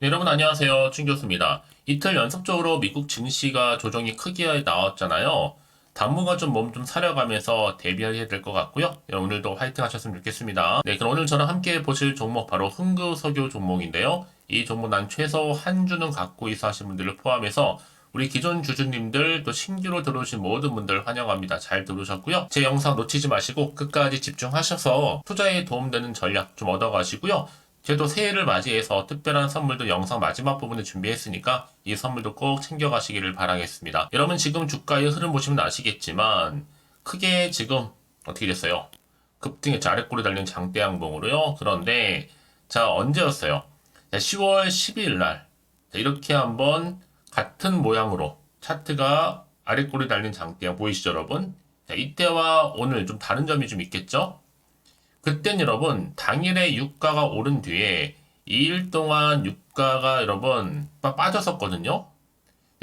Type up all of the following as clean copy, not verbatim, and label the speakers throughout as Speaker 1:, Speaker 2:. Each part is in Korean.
Speaker 1: 네, 여러분 안녕하세요. 춘 교수입니다. 이틀 연속적으로 미국 증시가 조정이 크게 나왔잖아요. 당분간 좀 몸 좀 사려가면서 대비해야 될 것 같고요. 네, 오늘도 화이팅 하셨으면 좋겠습니다. 네, 그럼 오늘 저랑 함께 보실 종목 바로 흥그석유 종목인데요. 이 종목 난 최소 한 주는 갖고 있어 하신 분들을 포함해서 우리 기존 주주님들 또 신규로 들어오신 모든 분들 환영합니다. 잘 들어오셨고요. 제 영상 놓치지 마시고 끝까지 집중하셔서 투자에 도움되는 전략 좀 얻어가시고요. 저도 새해를 맞이해서 특별한 선물도 영상 마지막 부분에 준비했으니까 이 선물도 꼭 챙겨가시기를 바라겠습니다. 여러분 지금 주가의 흐름 보시면 아시겠지만 크게 지금 어떻게 됐어요? 급등했죠. 아랫골이 달린 장대 양봉으로요. 그런데 자 언제였어요? 자, 10월 12일 날 이렇게 한번 같은 모양으로 차트가 아랫골이 달린 장대양 보이시죠 여러분? 자, 이때와 오늘 좀 다른 점이 좀 있겠죠? 그땐 여러분 당일에 유가가 오른 뒤에 2일 동안 유가가 여러분 빠졌었거든요.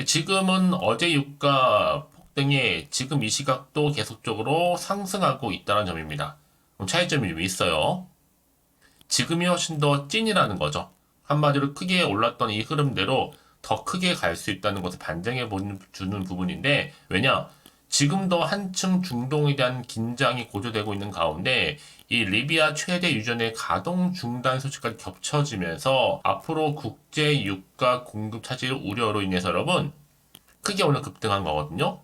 Speaker 1: 지금은 어제 유가 폭등에 지금 이 시각도 계속적으로 상승하고 있다는 점입니다. 그럼 차이점이 좀 있어요. 지금이 훨씬 더 찐이라는 거죠. 한마디로 크게 올랐던 이 흐름대로 더 크게 갈 수 있다는 것을 반증해 주는 부분인데, 왜냐? 지금도 한층 중동에 대한 긴장이 고조되고 있는 가운데 이 리비아 최대 유전의 가동 중단 소식까지 겹쳐지면서 앞으로 국제 유가 공급 차질 우려로 인해서 여러분 크게 오늘 급등한 거거든요.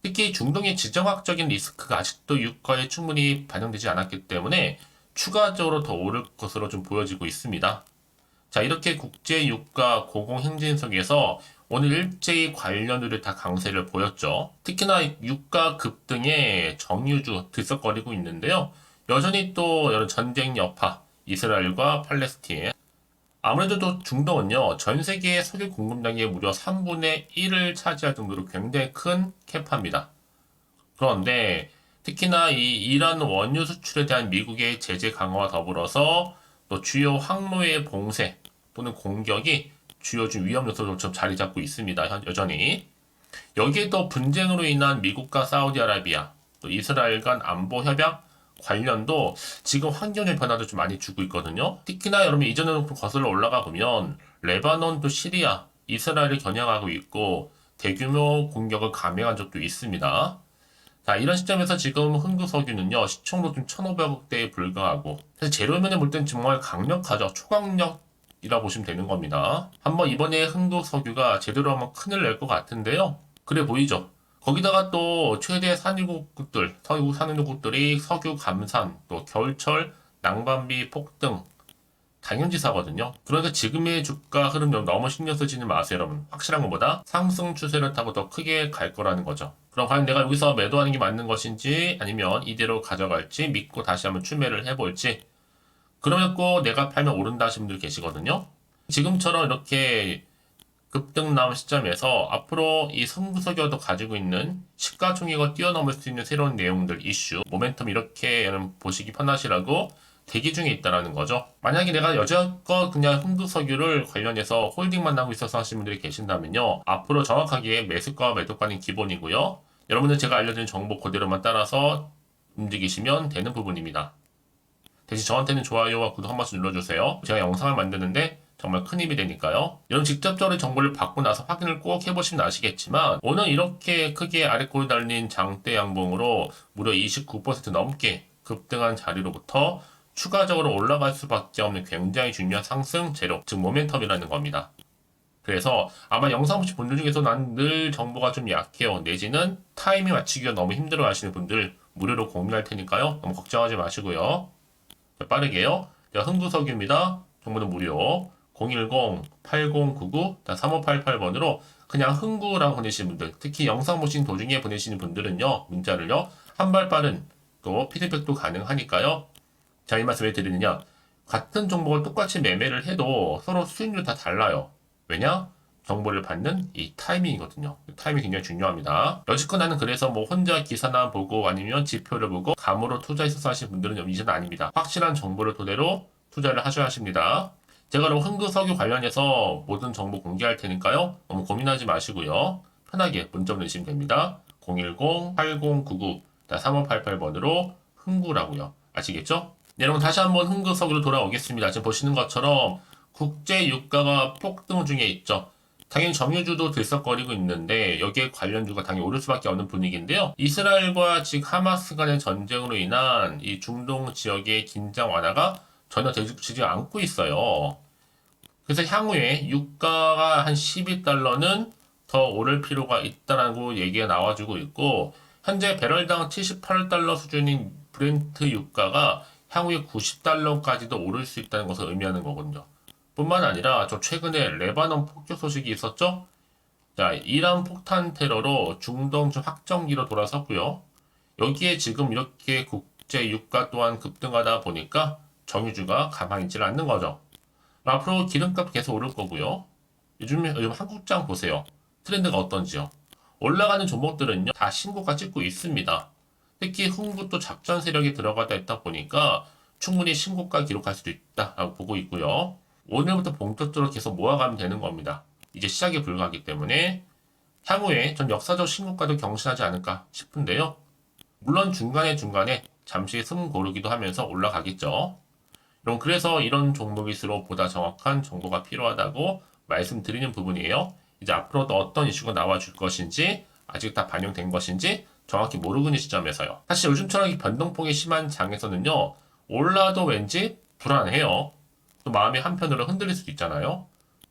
Speaker 1: 특히 중동의 지정학적인 리스크가 아직도 유가에 충분히 반영되지 않았기 때문에 추가적으로 더 오를 것으로 좀 보여지고 있습니다. 자, 이렇게 국제 유가 고공행진 속에서 오늘 일제히 관련주를 다 강세를 보였죠. 특히나 유가 급등에 정유주 들썩거리고 있는데요. 여전히 또 여러 전쟁 여파, 이스라엘과 팔레스틴. 아무래도 또 중동은요, 전 세계의 석유 공급량의 무려 3분의 1을 차지할 정도로 굉장히 큰 캐파입니다. 그런데 특히나 이 이란 원유 수출에 대한 미국의 제재 강화와 더불어서 또 주요 항로의 봉쇄 또는 공격이 주요 위험 요소로좀 자리 잡고 있습니다. 여전히. 여기에 또 분쟁으로 인한 미국과 사우디아라비아, 또 이스라엘 간 안보 협약 관련도 지금 환경의 변화도 좀 많이 주고 있거든요. 특히나 여러분 이전으로 거슬러 올라가 보면 레바논 또 시리아, 이스라엘을 겨냥하고 있고 대규모 공격을 감행한 적도 있습니다. 자, 이런 시점에서 지금 흥구석유는요, 시총도 좀 1,500억대에 불과하고, 사실 재료면에 볼 땐 정말 강력하죠. 초강력이라 보시면 되는 겁니다. 한번 이번에 흥구석유가 제대로 하면 큰일 날 것 같은데요. 그래 보이죠? 거기다가 또 최대 산유국들, 석유 산유국들이 석유 감산, 또 겨울철 낭반비 폭등, 당연지사거든요. 그러니까 지금의 주가 흐름 너무 신경 쓰지는 마세요, 여러분. 확실한 것보다 상승 추세를 타고 더 크게 갈 거라는 거죠. 그럼 과연 내가 여기서 매도하는 게 맞는 것인지 아니면 이대로 가져갈지 믿고 다시 한번 추매를 해볼지 그러면 꼭 내가 팔면 오른다 하시는 분들 계시거든요. 지금처럼 이렇게 급등 나온 시점에서 앞으로 이 성수석유도 가지고 있는 시가총액을 뛰어넘을 수 있는 새로운 내용들, 이슈, 모멘텀 이렇게 여러분 보시기 편하시라고 대기 중에 있다라는 거죠. 만약에 내가 여지껏 그냥 흥국석유를 관련해서 홀딩만 하고 있어서 하시는 분들이 계신다면요. 앞으로 정확하게 매수가 매도가는 기본이고요. 여러분들 제가 알려드린 정보 그대로만 따라서 움직이시면 되는 부분입니다. 대신 저한테는 좋아요와 구독 한 번씩 눌러주세요. 제가 영상을 만드는데 정말 큰 힘이 되니까요. 여러분 직접적으로 정보를 받고 나서 확인을 꼭 해보시면 아시겠지만 오늘 이렇게 크게 아랫골 달린 장대 양봉으로 무려 29% 넘게 급등한 자리로부터 추가적으로 올라갈 수밖에 없는 굉장히 중요한 상승 재료, 즉 모멘텀이라는 겁니다. 그래서 아마 영상 보신 분들 중에서 난 늘 정보가 좀 약해요. 내지는 타이밍 맞추기가 너무 힘들어 하시는 분들 무료로 공유할 테니까요. 너무 걱정하지 마시고요. 빠르게요. 흥구석유입니다. 정보는 무료. 010-8099-3588번으로 그냥 흥구라고 보내시는 분들, 특히 영상 보신 도중에 보내시는 분들은요, 문자를요, 한 발 빠른 또 피드백도 가능하니까요. 자, 이 말씀 왜 드리느냐? 같은 정보를 똑같이 매매를 해도 서로 수익률 다 달라요. 왜냐? 정보를 받는 이 타이밍이거든요. 타이밍이 굉장히 중요합니다. 여지껏 나는 그래서 뭐 혼자 기사나 보고 아니면 지표를 보고 감으로 투자해서 하시는 분들은 이제는 아닙니다. 확실한 정보를 토대로 투자를 하셔야 하십니다. 제가 그럼 흥그석유 관련해서 모든 정보 공개할 테니까요. 너무 고민하지 마시고요. 편하게 문자 보내시면 됩니다. 010-8099-3588번으로 흥구라고요. 아시겠죠? 네, 여러분 다시 한번 흥그석유로 돌아오겠습니다. 지금 보시는 것처럼 국제 유가가 폭등 중에 있죠. 당연히 정유주도 들썩거리고 있는데 여기에 관련주가 당연히 오를 수밖에 없는 분위기인데요. 이스라엘과 즉 하마스 간의 전쟁으로 인한 이 중동 지역의 긴장 완화가 전혀 되지 않고 있어요. 그래서 향후에 유가가 한 12달러는 더 오를 필요가 있다라고 얘기가 나와주고 있고, 현재 배럴당 78달러 수준인 브렌트 유가가 향후에 90달러까지도 오를 수 있다는 것을 의미하는 거거든요. 뿐만 아니라 저 최근에 레바논 폭격 소식이 있었죠? 자, 이란 폭탄 테러로 중동 확정기로 돌아섰고요. 여기에 지금 이렇게 국제 유가 또한 급등하다 보니까 정유주가 가만히 있질 않는 거죠. 앞으로 기름값 계속 오를 거고요. 요즘 한국장 보세요. 트렌드가 어떤지요. 올라가는 종목들은요, 다 신고가 찍고 있습니다. 특히 흥국도 작전 세력이 들어가다 있다 보니까 충분히 신고가 기록할 수도 있다라고 보고 있고요. 오늘부터 본격적으로 계속 모아가면 되는 겁니다. 이제 시작에 불과하기 때문에 향후에 전 역사적 신고가도 경신하지 않을까 싶은데요. 물론 중간에 잠시 숨 고르기도 하면서 올라가겠죠. 그래서 이런 종목일수록 보다 정확한 정보가 필요하다고 말씀드리는 부분이에요. 이제 앞으로 또 어떤 이슈가 나와줄 것인지, 아직 다 반영된 것인지 정확히 모르는 시점에서요. 사실 요즘처럼 변동폭이 심한 장에서는요, 올라도 왠지 불안해요. 또 마음이 한편으로 흔들릴 수도 있잖아요.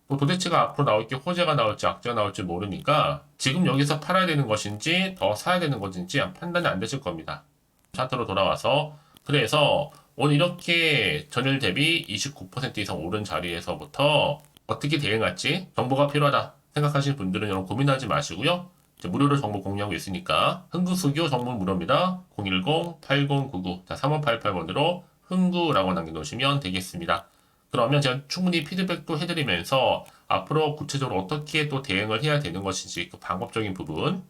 Speaker 1: 뭐 도대체가 앞으로 나올 게 호재가 나올지 악재가 나올지 모르니까 지금 여기서 팔아야 되는 것인지 더 사야 되는 것인지 판단이 안 되실 겁니다. 차트로 돌아와서 그래서 오늘 이렇게 전일 대비 29% 이상 오른 자리에서부터 어떻게 대응할지 정보가 필요하다 생각하시는 분들은 여러분 고민하지 마시고요. 무료로 정보 공유하고 있으니까 흥구수교 정보 무료입니다. 010-8099-3588번으로 흥구라고 남겨놓으시면 되겠습니다. 그러면 제가 충분히 피드백도 해드리면서 앞으로 구체적으로 어떻게 또 대응을 해야 되는 것인지 그 방법적인 부분,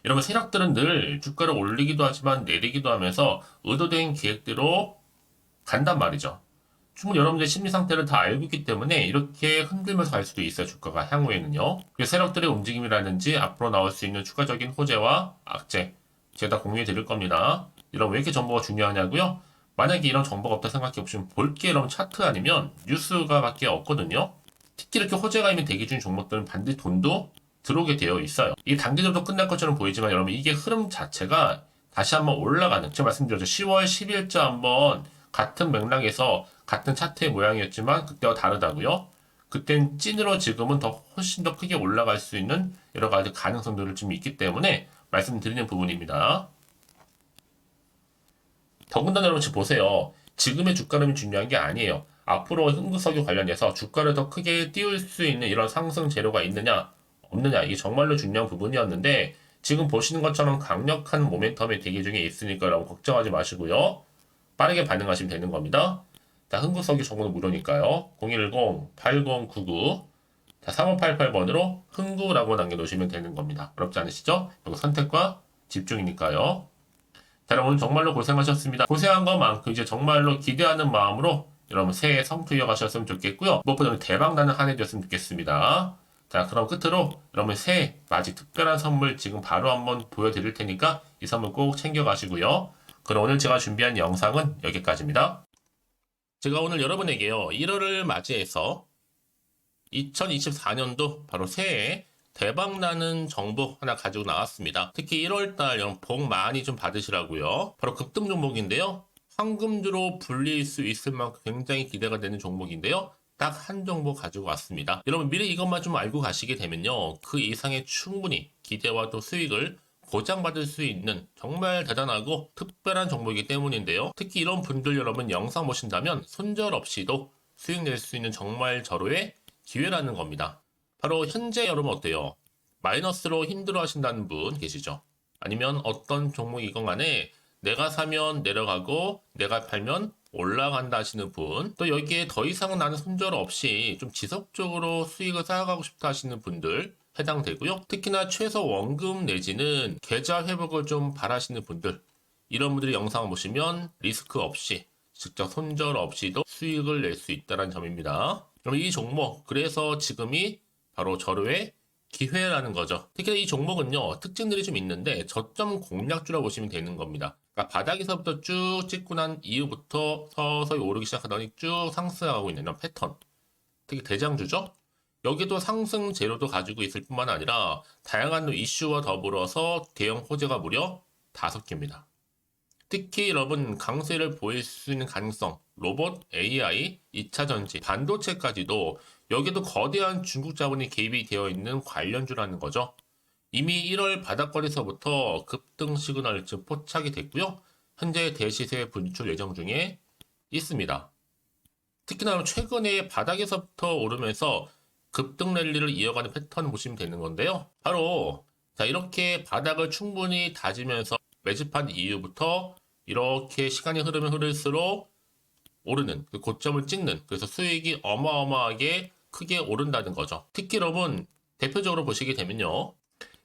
Speaker 1: 여러분 세력들은 늘 주가를 올리기도 하지만 내리기도 하면서 의도된 계획대로 간단 말이죠. 충분히 여러분들의 심리 상태를 다 알고 있기 때문에 이렇게 흔들면서 갈 수도 있어요. 주가가 향후에는요. 그래서 세력들의 움직임이라든지 앞으로 나올 수 있는 추가적인 호재와 악재 제가 다 공유해 드릴 겁니다. 여러분 왜 이렇게 정보가 중요하냐고요? 만약에 이런 정보가 없다 생각해 보시면 볼게 여러분 차트 아니면 뉴스가 밖에 없거든요. 특히 이렇게 호재가 있는 대기 중인 종목들은 반드시 돈도 들어오게 되어 있어요. 이 단기적으로 끝날 것처럼 보이지만 여러분 이게 흐름 자체가 다시 한번 올라가는, 제가 말씀드렸죠. 10월 10일자 한번 같은 맥락에서 같은 차트의 모양이었지만 그때와 다르다고요. 그땐 찐으로 지금은 더 훨씬 더 크게 올라갈 수 있는 여러 가지 가능성들을 좀 있기 때문에 말씀드리는 부분입니다. 더군다나 여러분 지금 보세요. 지금의 주가 흐름이 중요한 게 아니에요. 앞으로 흥국석유 관련해서 주가를 더 크게 띄울 수 있는 이런 상승 재료가 있느냐 없느냐, 이게 정말로 중요한 부분이었는데 지금 보시는 것처럼 강력한 모멘텀이 대기 중에 있으니까 여러분 걱정하지 마시고요. 빠르게 반응하시면 되는 겁니다. 자, 흥국석유 정보는 무료니까요. 010-8099 3588번으로 흥구라고 남겨놓으시면 되는 겁니다. 어렵지 않으시죠? 이거 선택과 집중이니까요. 자, 여러분 오늘 정말로 고생하셨습니다. 고생한 것만큼 이제 정말로 기대하는 마음으로 여러분 새해 성투 이어가셨으면 좋겠고요. 무엇보다 대박 나는 한 해 되었으면 좋겠습니다. 자, 그럼 끝으로 여러분 새해 맞이 특별한 선물 지금 바로 한번 보여드릴 테니까 이 선물 꼭 챙겨가시고요. 그럼 오늘 제가 준비한 영상은 여기까지입니다. 제가 오늘 여러분에게요, 1월을 맞이해서 2024년도 바로 새해에 대박나는 정보 하나 가지고 나왔습니다. 특히 1월달 여러분 복 많이 좀 받으시라고요. 바로 급등 종목인데요. 황금주로 불릴 수 있을 만큼 굉장히 기대가 되는 종목인데요. 딱 한 종목 가지고 왔습니다. 여러분 미리 이것만 좀 알고 가시게 되면요, 그 이상의 충분히 기대와 또 수익을 보장받을 수 있는 정말 대단하고 특별한 종목이기 때문인데요. 특히 이런 분들 여러분 영상 보신다면 손절없이도 수익 낼 수 있는 정말 절호의 기회라는 겁니다. 바로 현재 여러분 어때요? 마이너스로 힘들어 하신다는 분 계시죠? 아니면 어떤 종목이건 간에 내가 사면 내려가고 내가 팔면 올라간다 하시는 분, 또 여기에 더 이상 나는 손절 없이 좀 지속적으로 수익을 쌓아가고 싶다 하시는 분들 해당되고요. 특히나 최소 원금 내지는 계좌 회복을 좀 바라시는 분들, 이런 분들이 영상을 보시면 리스크 없이 직접 손절 없이도 수익을 낼 수 있다는 점입니다. 그럼 이 종목, 그래서 지금이 바로 절호의 기회라는 거죠. 특히 이 종목은요, 특징들이 좀 있는데 저점 공략주라고 보시면 되는 겁니다. 그러니까 바닥에서부터 쭉 찍고 난 이후부터 서서히 오르기 시작하더니 쭉 상승하고 있는 이런 패턴. 특히 대장주죠. 여기도 상승 재료도 가지고 있을 뿐만 아니라 다양한 이슈와 더불어서 대형 호재가 무려 5개입니다. 특히 여러분 강세를 보일 수 있는 가능성, 로봇, AI, 2차 전지, 반도체까지도 여기도 거대한 중국 자본이 개입이 되어 있는 관련주라는 거죠. 이미 1월 바닥거리서부터 급등 시그널 즉 포착이 됐고요. 현재 대시세 분출 예정 중에 있습니다. 특히나 최근에 바닥에서부터 오르면서 급등 랠리를 이어가는 패턴을 보시면 되는 건데요. 바로 자 이렇게 바닥을 충분히 다지면서 매집한 이후부터 이렇게 시간이 흐르면 흐를수록 오르는 그 고점을 찍는 그래서 수익이 어마어마하게 크게 오른다는 거죠. 특히 여러분 대표적으로 보시게 되면요.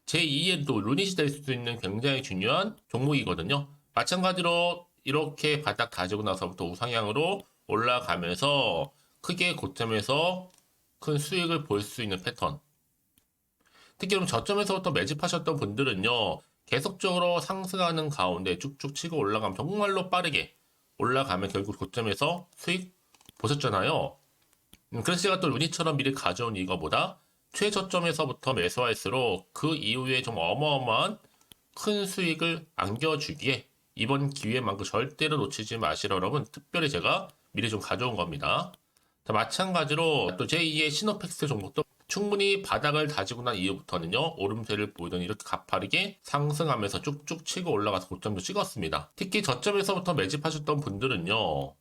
Speaker 1: 제2의 또 루닛이 될 수도 있는 굉장히 중요한 종목이거든요. 마찬가지로 이렇게 바닥 다지고 나서부터 우상향으로 올라가면서 크게 고점에서 큰 수익을 볼 수 있는 패턴. 특히 그럼 저점에서부터 매집하셨던 분들은요. 계속적으로 상승하는 가운데 쭉쭉 치고 올라가면 정말로 빠르게 올라가면 결국 고점에서 수익 보셨잖아요. 그래서 제가 또 루닛처럼 미리 가져온 이거보다 최저점에서부터 매수할수록 그 이후에 좀 어마어마한 큰 수익을 안겨주기에 이번 기회만큼 절대로 놓치지 마시라 여러분 특별히 제가 미리 좀 가져온 겁니다. 자, 마찬가지로 또 제2의 시노펙스 종목도 충분히 바닥을 다지고 난 이후부터는요 오름세를 보이던 이렇게 가파르게 상승하면서 쭉쭉 치고 올라가서 고점도 찍었습니다. 특히 저점에서부터 매집하셨던 분들은요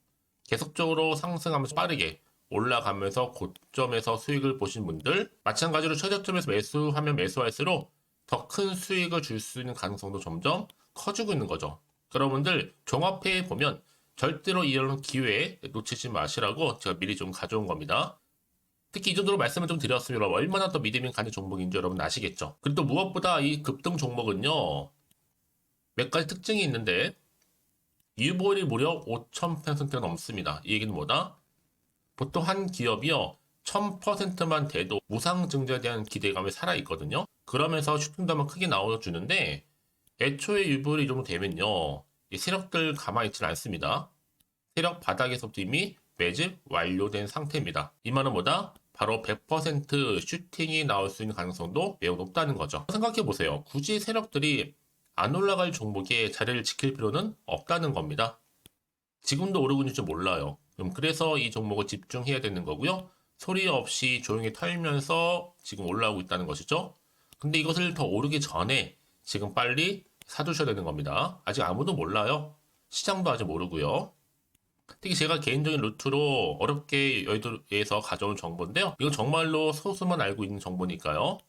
Speaker 1: 계속적으로 상승하면서 빠르게 올라가면서 고점에서 수익을 보신 분들 마찬가지로 최저점에서 매수하면 매수할수록 더 큰 수익을 줄 수 있는 가능성도 점점 커지고 있는 거죠. 여러분들 종합해 보면 절대로 이런 기회에 놓치지 마시라고 제가 미리 좀 가져온 겁니다. 특히 이 정도로 말씀을 좀 드렸으면 얼마나 더 믿음이 가는 종목인지 여러분 아시겠죠? 그리고 또 무엇보다 이 급등 종목은요 몇 가지 특징이 있는데 유보율이 무려 5,000%가 넘습니다. 이 얘기는 뭐다? 보통 한 기업이요 1000%만 돼도 무상증자에 대한 기대감이 살아있거든요. 그러면서 슈팅도 한번 크게 나와주는데 애초에 유보율이 이 정도 되면요 이 세력들 가만히 있지는 않습니다. 세력 바닥에서부터 이미 매집 완료된 상태입니다. 이 말은 뭐다? 바로 100% 슈팅이 나올 수 있는 가능성도 매우 높다는 거죠. 생각해보세요. 굳이 세력들이 안 올라갈 종목에 자리를 지킬 필요는 없다는 겁니다. 지금도 오르고 있는지 몰라요. 그래서 이 종목을 집중해야 되는 거고요. 소리 없이 조용히 털면서 지금 올라오고 있다는 것이죠. 근데 이것을 더 오르기 전에 지금 빨리 사두셔야 되는 겁니다. 아직 아무도 몰라요. 시장도 아직 모르고요. 특히 제가 개인적인 루트로 어렵게 여의도에서 가져온 정보인데요. 이건 정말로 소수만 알고 있는 정보니까요.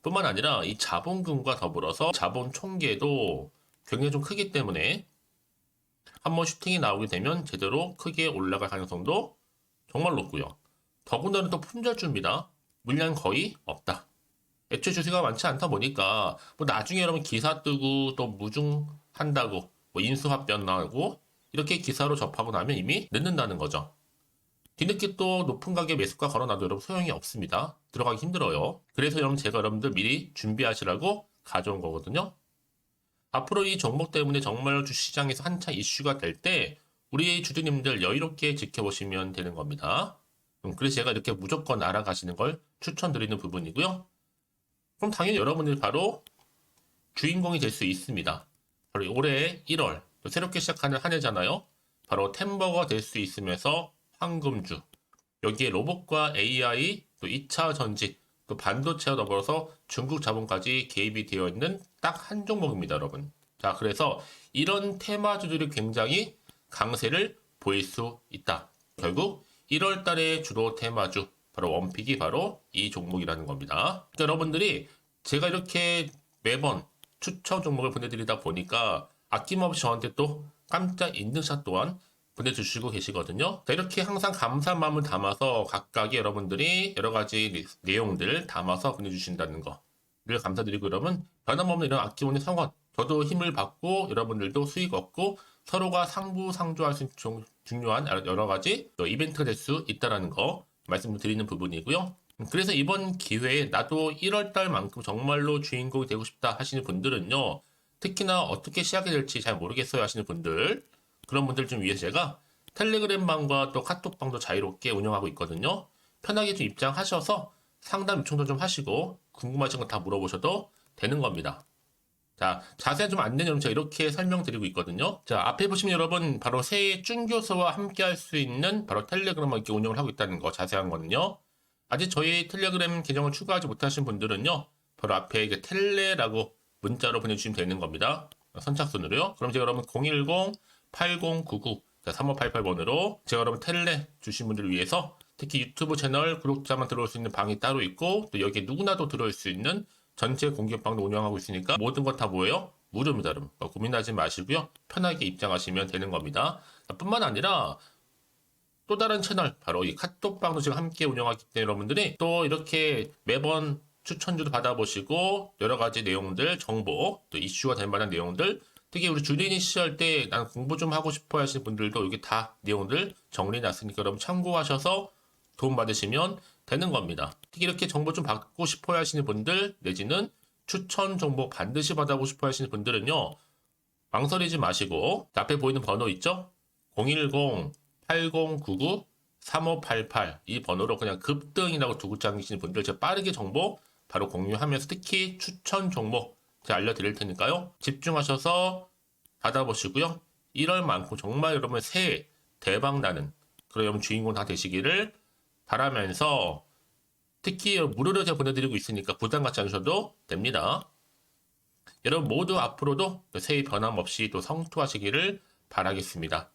Speaker 1: 뿐만 아니라 이 자본금과 더불어서 자본 총계도 굉장히 좀 크기 때문에 한번 슈팅이 나오게 되면 제대로 크게 올라갈 가능성도 정말 높고요. 더군다나 또 품절주입니다. 물량 거의 없다. 애초에 주식가 많지 않다 보니까 뭐 나중에 여러분 기사 뜨고 또 무중한다고 뭐 인수합병 나오고 이렇게 기사로 접하고 나면 이미 늦는다는 거죠. 뒤늦게 또 높은 가격 매수가 걸어놔도 여러분 소용이 없습니다. 들어가기 힘들어요. 그래서 여러분 제가 여러분들 미리 준비하시라고 가져온 거거든요. 앞으로 이 종목 때문에 정말 주시장에서 한창 이슈가 될 때 우리 주주님들 여유롭게 지켜보시면 되는 겁니다. 그래서 제가 이렇게 무조건 알아가시는 걸 추천드리는 부분이고요. 그럼 당연히 여러분들이 바로 주인공이 될 수 있습니다. 바로 올해 1월 또 새롭게 시작하는 한 해잖아요. 바로 템버가 될 수 있으면서 황금주 여기에 로봇과 AI 또 2차 전지 또 반도체와 더불어서 중국 자본까지 개입이 되어 있는 딱 한 종목입니다, 여러분. 자, 그래서 이런 테마주들이 굉장히 강세를 보일 수 있다. 결국 1월 달의 주로 테마주 바로 원픽이 바로 이 종목이라는 겁니다. 그러니까 여러분들이 제가 이렇게 매번 추천 종목을 보내드리다 보니까 아낌없이 저한테 또 깜짝 인증샷 또한 보내주시고 계시거든요. 자, 이렇게 항상 감사한 마음을 담아서 각각의 여러분들이 여러 가지 내용들 담아서 보내주신다는 거를 감사드리고 여러분 변함없는 이런 아낌없는 성원 저도 힘을 받고 여러분들도 수익 얻고 서로가 상부상조할 수 있는 중요한 여러 가지 이벤트가 될 수 있다는 거 말씀드리는 부분이고요. 그래서 이번 기회에 나도 1월달만큼 정말로 주인공이 되고 싶다 하시는 분들은요. 특히나 어떻게 시작이 될지 잘 모르겠어요 하시는 분들 그런 분들 좀 위해서 제가 텔레그램 방과 또 카톡 방도 자유롭게 운영하고 있거든요. 편하게 좀 입장하셔서 상담 요청도 좀 하시고 궁금하신 거 다 물어보셔도 되는 겁니다. 자, 자세한 좀 안내 내용 제가 이렇게 설명드리고 있거든요. 자, 앞에 보시면 여러분 바로 새해 쭌교수와 함께 할 수 있는 바로 텔레그램을 이렇게 운영을 하고 있다는 거 자세한 거는요. 아직 저희 텔레그램 계정을 추가하지 못하신 분들은요. 바로 앞에 이제 텔레라고 문자로 보내주시면 되는 겁니다. 선착순으로요. 그럼 제가 여러분 010-8099-3588번으로 제가 여러분 텔레 주신 분들을 위해서 특히 유튜브 채널 구독자만 들어올 수 있는 방이 따로 있고 또 여기에 누구나도 들어올 수 있는 전체 공개방도 운영하고 있으니까 모든 것 다 뭐예요? 무료입니다, 여러분. 고민하지 마시고요. 편하게 입장하시면 되는 겁니다. 뿐만 아니라 또 다른 채널, 바로 이 카톡방도 지금 함께 운영하기 때문에 여러분들이 또 이렇게 매번 추천주도 받아보시고 여러 가지 내용들, 정보, 또 이슈가 될 만한 내용들, 특히 우리 주린이 시절 때 난 공부 좀 하고 싶어 하시는 분들도 여기 다 내용들 정리해놨으니까 여러분 참고하셔서 도움 받으시면 되는 겁니다. 특히 이렇게 정보 좀 받고 싶어 하시는 분들 내지는 추천 정보 반드시 받아보고 싶어 하시는 분들은요. 망설이지 마시고 앞에 보이는 번호 있죠? 010-8099-3588 이 번호로 그냥 급등이라고 두고 당기시는 분들 제가 빠르게 정보 바로 공유하면서 특히 추천 종목 제가 알려드릴 테니까요. 집중하셔서 받아보시고요. 1월만큼 정말 여러분 새해 대박나는 그런 여러분 주인공 다 되시기를 바라면서 특히 무료로 제가 보내드리고 있으니까 부담 갖지 않으셔도 됩니다. 여러분 모두 앞으로도 새해 변함없이 또 성투하시기를 바라겠습니다.